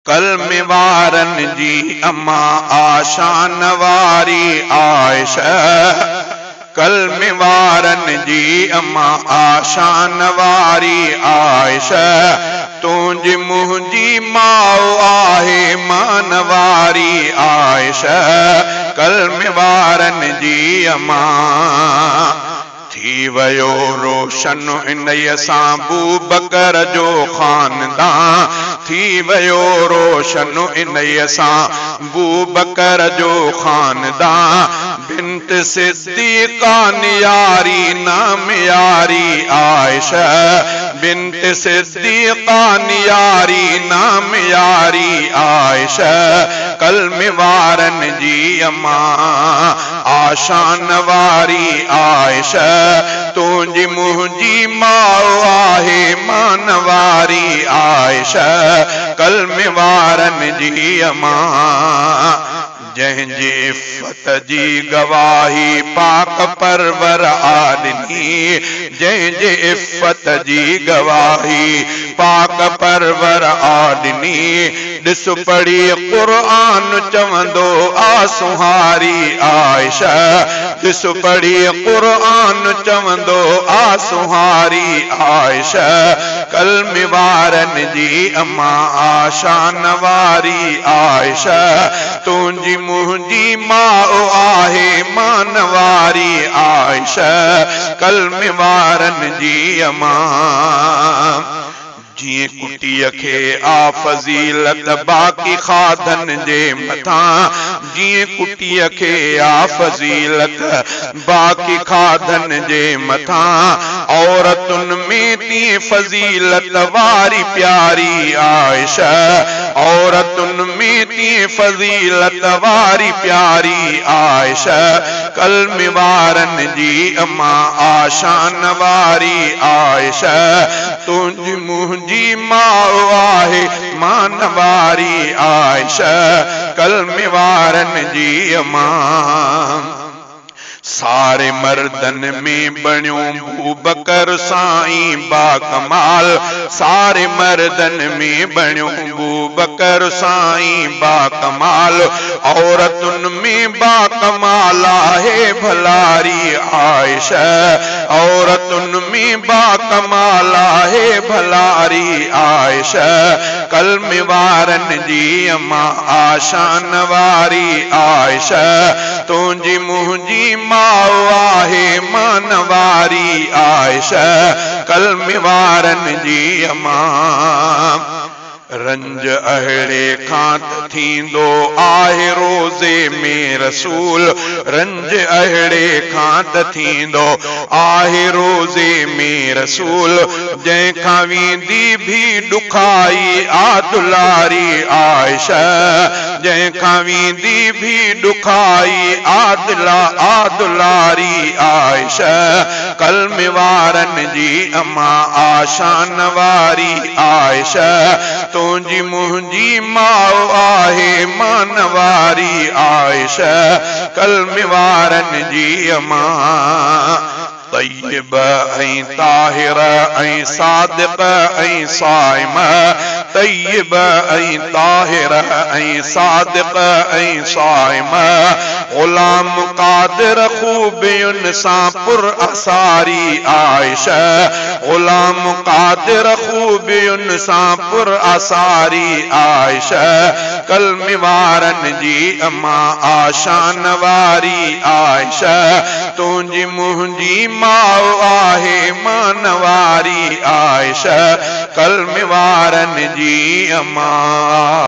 कलम वारन जी अम्मा आशान वारी आयशा, कलम वारन जी अम्मा आशान वारी आयशा, तुंहिंजी मुंहिंजी माउ आहे मान वारी आयशा, कलम वारन जी अम्मा। थी वयो रोशन इन्हीअ सां अबू बकर जो खानदान, थी वयो रोशन इन्हीअ सां अबू बकर जो खानदान। बिन्त सिद्दीक़ा नियारी नाम यारी आयशा, बिन्त सिद्दीक़ा नियारी नाम यारी आयशा, कलम वारन जी अम्मा आशान वारी आयशा, तुंहिंजी मुंहिंजी माउ आहे मान वारी आयशा, कलम वारन जी अम्मा। जंहिंजे इफ़त जी गवाही पाक परवर आदमी, जंहिंजे इफ़त जी गवाही पाक परवर आदमी। ॾिस पढ़ी क़ुरान चवंदो आ सुहारी आयशा, ॾिस पढ़ी क़ुरान चवंदो आ सुहारी आयशा, कलम वारन जी अम्मा आशान वारी आयशा, तुंहिंजी मुंहिंजी माउ आहे मान वारी आयशा, कलम वारन जी अम्मा। जिए कुटीअ खे आ फज़ीलत बाक़ी खाधन जे मथां, जिए कुटीअ खे आ फज़ीलत बाक़ी खाधन जे मथां, औरतुन में ती फज़ीलत वारी प्यारी आयशा, औरतुन में ती फज़ीलत वारी प्यारी आयशा, कलम वारन जी अम्मा आशान वारी आयशा, तुंहिंजी मुंहिंजी माउ आहे मान वारी आयशा, कलम वारन जी अम्मा। सारे मर्दन में बणियो अबू बकर साईं बाकमाल, सारे मर्दन में बणियो अबू बकर साईं बाकमाल, औरतुन में बाकमाल आहे भलारी आयशा, औरतुन में बाकमाल आहे भलारी आयशा, कलम वारन जी अम्मा आशान वारी आयशा, तुंहिंजी मुंहिंजी माउ आहे मान वारी आयशा, कलम वारन जी अम्मा। रंज अहिड़े खां थींदो आहे रोज़े में रसूल, रंज अहिड़े खां थींदो आहे रोज़े में रसूल, जंहिंखां वेंदी भी ॾुखाई आ दुलारी आयशा, जंहिंखां वेंदी भी ॾुखाई आ दुलारी आयशा, कलम वारन जी अम्मा आशान वारी आयशा, तुंहिंजी मुंहिंजी माउ आहे मान वारी आयशा, कलम वारन जी अम्मा। तय्यब ऐं ताहिर ऐं सादिक ऐं साइम, तय्यब ऐं ताहिर ऐं सादिक ऐं साइम, ग़ुलाम क़ादिर ख़ूबियुनि सां पुर असारी आयशा, ग़ुलाम क़ादिर ख़ूबियुनि सां पुर असारी आयशा, कलम वारन जी अम्मा आशान वारी आयशा, तुंहिंजी मुंहिंजी माउ आहे मान वारी आयशा, कलम वारन जी अम्मा।